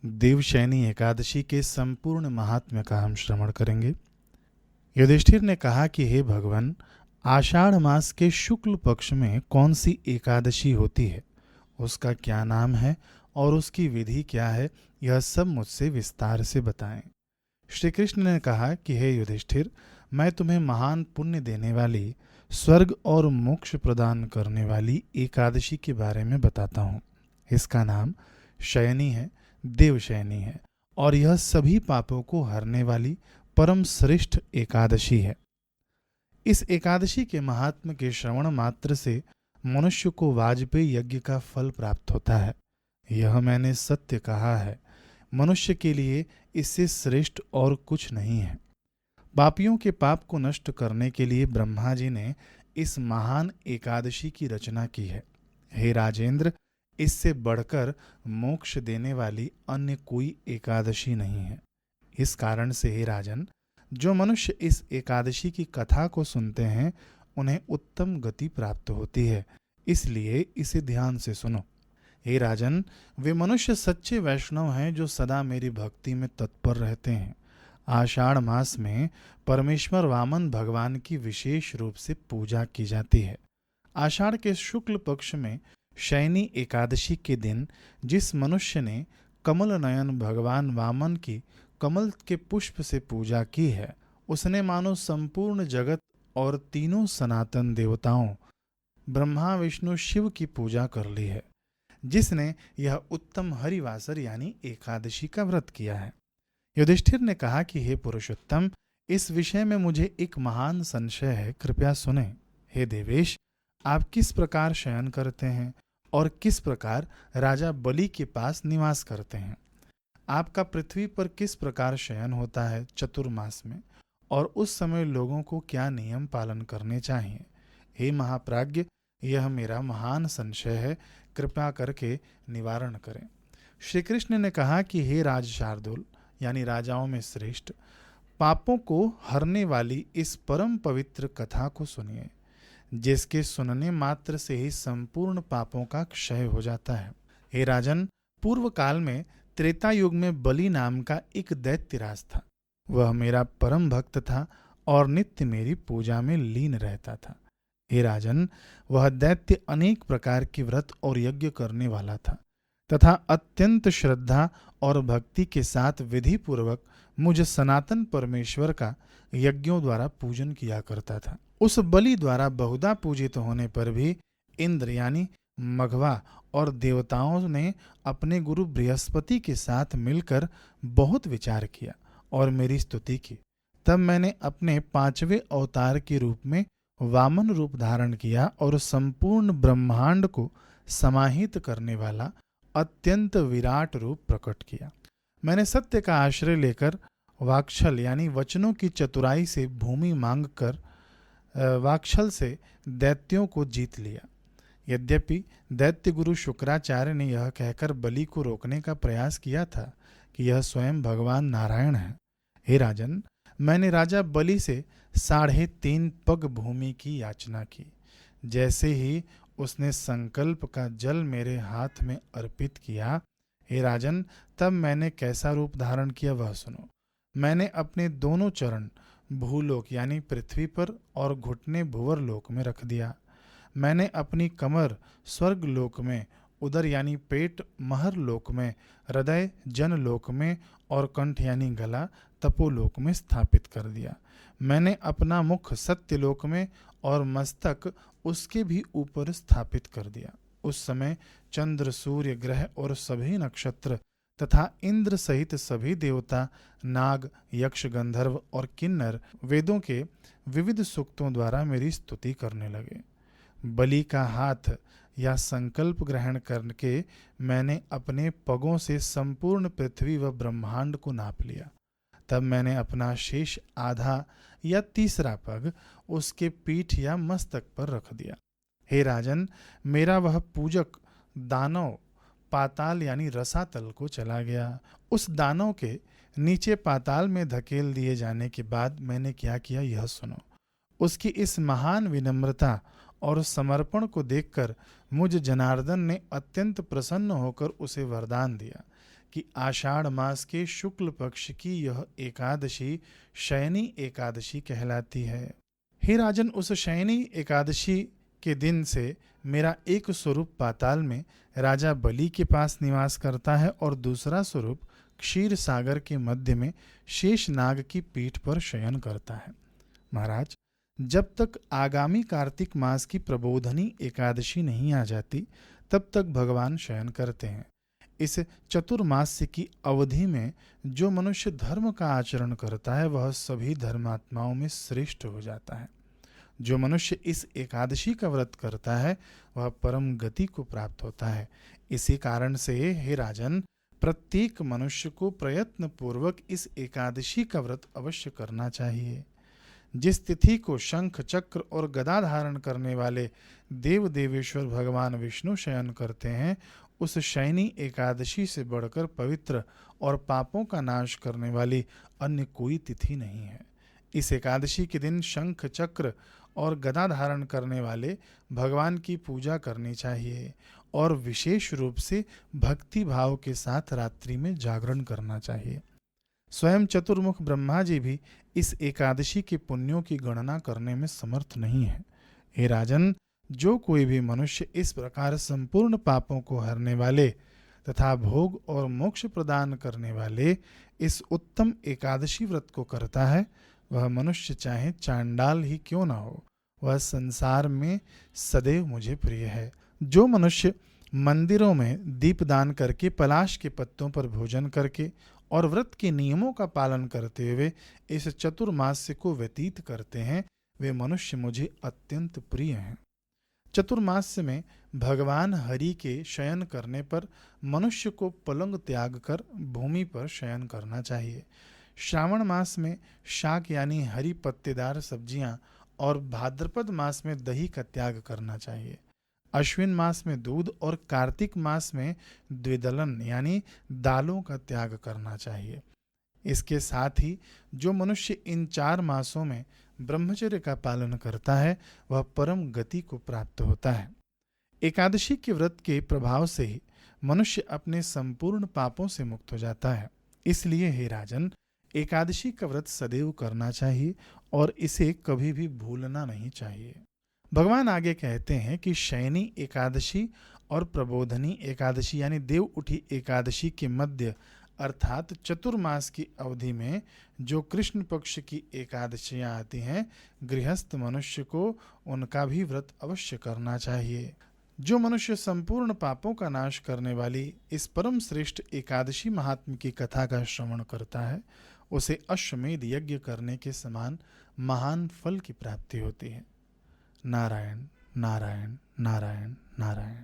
देवशयनी एकादशी के संपूर्ण महात्म्य का हम श्रवण करेंगे। युधिष्ठिर ने कहा कि हे भगवान, आषाढ़ मास के शुक्ल पक्ष में कौन सी एकादशी होती है, उसका क्या नाम है और उसकी विधि क्या है, यह सब मुझसे विस्तार से बताएं। श्री कृष्ण ने कहा कि हे युधिष्ठिर, मैं तुम्हें महान पुण्य देने वाली, स्वर्ग और मोक्ष प्रदान करने वाली एकादशी के बारे में बताता हूँ। इसका नाम शयनी है, देवशयनी है, और यह सभी पापों को हरने वाली परम श्रेष्ठ एकादशी है। इस एकादशी के महात्म के श्रवण मात्र से मनुष्य को वाजपेयी यज्ञ का फल प्राप्त होता है। यह मैंने सत्य कहा है। मनुष्य के लिए इससे श्रेष्ठ और कुछ नहीं है। पापियों के पाप को नष्ट करने के लिए ब्रह्मा जी ने इस महान एकादशी की रचना की है। हे राजेंद्र, इससे बढ़कर मोक्ष देने वाली अन्य कोई एकादशी नहीं है। इस कारण से हे राजन, जो मनुष्य इस एकादशी की कथा को सुनते हैं उन्हें उत्तम गति प्राप्त होती है, इसलिए इसे ध्यान से सुनो। हे राजन, वे मनुष्य सच्चे वैष्णव हैं जो सदा मेरी भक्ति में तत्पर रहते हैं। आषाढ़ मास में परमेश्वर वामन भगवान की विशेष रूप से पूजा की जाती है। आषाढ़ के शुक्ल पक्ष में शयनी एकादशी के दिन जिस मनुष्य ने कमल नयन भगवान वामन की कमल के पुष्प से पूजा की है, उसने मानो संपूर्ण जगत और तीनों सनातन देवताओं ब्रह्मा विष्णु शिव की पूजा कर ली है। जिसने यह उत्तम हरिवासर यानी एकादशी का व्रत किया है। युधिष्ठिर ने कहा कि हे पुरुषोत्तम, इस विषय में मुझे एक महान संशय है, कृपया सुने। हे देवेश, आप किस प्रकार शयन करते हैं और किस प्रकार राजा बलि के पास निवास करते हैं? आपका पृथ्वी पर किस प्रकार शयन होता है चतुर्मास में, और उस समय लोगों को क्या नियम पालन करने चाहिए? हे महाप्राज्ञ, यह मेरा महान संशय है, कृपया करके निवारण करें। श्री कृष्ण ने कहा कि हे राज शार्दूल यानी राजाओं में श्रेष्ठ, पापों को हरने वाली इस परम पवित्र कथा को सुनिए, जिसके सुनने मात्र से ही संपूर्ण पापों का क्षय हो जाता है। हे राजन, पूर्व काल में त्रेता युग में बलि नाम का एक दैत्यराज था। वह मेरा परम भक्त था और नित्य मेरी पूजा में लीन रहता था। हे राजन, वह दैत्य अनेक प्रकार के व्रत और यज्ञ करने वाला था तथा अत्यंत श्रद्धा और भक्ति के साथ विधि पूर्वक मुझ सनातन परमेश्वर का यज्ञों द्वारा पूजन किया करता था। उस बलि द्वारा बहुधा पूजित होने पर भी इंद्र यानी मघवा और देवताओं ने अपने गुरु बृहस्पति के साथ मिलकर बहुत विचार किया और मेरी स्तुति की। तब मैंने अपने 5वें अवतार के रूप में वामन रूप धारण किया और संपूर्ण ब्रह्मांड को समाहित करने वाला अत्यंत विराट रूप प्रकट किया। मैंने सत्य का आश्रय लेकर वाक्छल यानी वचनों की चतुराई से भूमि मांग कर वाक्छल से दैत्यों को जीत लिया। यद्यपि दैत्य गुरु शुक्राचार्य ने यह कहकर बलि को रोकने का प्रयास किया था कि यह स्वयं भगवान नारायण है। हे राजन, मैंने राजा बलि से 3.5 पग भूमि की याचना की। जैसे ही उसने संकल्प का जल मेरे हाथ में अर्पित किया, हे राजन, तब मैंने कैसा रूप धारण किया वह सुनो। मैंने अपने दोनों चरण भूलोक यानी पृथ्वी पर और घुटने भुवर लोक में रख दिया। मैंने अपनी कमर स्वर्ग लोक में, उदर यानी पेट महर लोक में, हृदय जन लोक में और कंठ यानी गला तपोलोक में स्थापित कर दिया। मैंने अपना मुख सत्य लोक में और मस्तक उसके भी ऊपर स्थापित कर दिया। उस समय चंद्र सूर्य ग्रह और सभी नक्षत्र तथा इंद्र सहित सभी देवता, नाग, यक्ष, गंधर्व और किन्नर वेदों के विविध सूक्तों द्वारा मेरी स्तुति करने लगे। बलि का हाथ या संकल्प ग्रहण करके मैंने अपने पगों से संपूर्ण पृथ्वी व ब्रह्मांड को नाप लिया। तब मैंने अपना शेष आधा या तीसरा पग उसके पीठ या मस्तक पर रख दिया। हे राजन, मेरा वह पूजक दानव पाताल यानी रसातल को चला गया। उस दानव के नीचे पाताल में धकेल दिए जाने के बाद मैंने क्या किया यह सुनो। उसकी इस महान विनम्रता और समर्पण को देखकर मुझ जनार्दन ने अत्यंत प्रसन्न होकर उसे वरदान दिया कि आषाढ़ मास के शुक्ल पक्ष की यह एकादशी शयनी एकादशी कहलाती है। हे राजन, उस शयनी एकादशी के दिन से मेरा एक स्वरूप पाताल में राजा बलि के पास निवास करता है और दूसरा स्वरूप क्षीर सागर के मध्य में शेष नाग की पीठ पर शयन करता है। महाराज, जब तक आगामी कार्तिक मास की प्रबोधनी एकादशी नहीं आ जाती तब तक भगवान शयन करते हैं। इस चतुर्मास्य की अवधि में जो मनुष्य धर्म का आचरण करता है वह सभी धर्मात्माओं में श्रेष्ठ हो जाता है। जो मनुष्य इस एकादशी का व्रत करता है वह परम गति को प्राप्त होता है। इसी कारण से हे राजन, प्रत्येक मनुष्य को प्रयत्न पूर्वक इस एकादशी का व्रत अवश्य करना चाहिए। जिस तिथि को शंख चक्र और गदा धारण करने वाले देव देवेश्वर भगवान विष्णु शयन करते हैं, उस शयनी एकादशी से बढ़कर पवित्र और पापों का नाश करने वाली अन्य कोई तिथि नहीं है। इस एकादशी के दिन शंख चक्र और गदा धारण करने वाले भगवान की पूजा करनी चाहिए और विशेष रूप से भक्ति भाव के साथ रात्रि में जागरण करना चाहिए। स्वयं चतुर्मुख ब्रह्मा जी भी इस एकादशी के पुण्यों की गणना करने में समर्थ नहीं है। हे राजन, जो कोई भी मनुष्य इस प्रकार संपूर्ण पापों को हरने वाले तथा भोग और मोक्ष प्रदान करने वाले इस उत्तम एकादशी व्रत को करता है, वह मनुष्य चाहे चांडाल ही क्यों न हो, वह संसार में सदैव मुझे प्रिय है। जो मनुष्य मंदिरों में दीपदान करके, पलाश के पत्तों पर भोजन करके और व्रत के नियमों का पालन करते हुए इस चतुर्मास्य को व्यतीत करते हैं, वे मनुष्य मुझे अत्यंत प्रिय हैं। चतुर्मास्य में भगवान हरि के शयन करने पर मनुष्य को पलंग त्याग कर भूमि पर शयन करना चाहिए। श्रावण मास में शाक यानी हरी पत्तेदार सब्जियां और भाद्रपद मास में दही का त्याग करना चाहिए। अश्विन मास में दूध और कार्तिक मास में द्विदलन यानी दालों का त्याग करना चाहिए। इसके साथ ही जो मनुष्य इन 4 मासों में ब्रह्मचर्य का पालन करता है वह परम गति को प्राप्त होता है। एकादशी के व्रत के प्रभाव से ही मनुष्य अपने संपूर्ण पापों से मुक्त हो जाता है। इसलिए हे राजन, एकादशी का व्रत सदैव करना चाहिए और इसे कभी भी भूलना नहीं चाहिए। भगवान आगे कहते हैं कि शयनी एकादशी और प्रबोधनी एकादशी यानी देव उठी एकादशी के मध्य अर्थात चतुर्मास की अवधि में जो कृष्ण पक्ष की एकादशियां आती हैं, गृहस्थ मनुष्य को उनका भी व्रत अवश्य करना चाहिए। जो मनुष्य संपूर्ण पापों का नाश करने वाली इस परम श्रेष्ठ एकादशी महात्म्य की कथा का श्रवण करता है, उसे अश्वमेध यज्ञ करने के समान महान फल की प्राप्ति होती है। नारायण नारायण नारायण नारायण।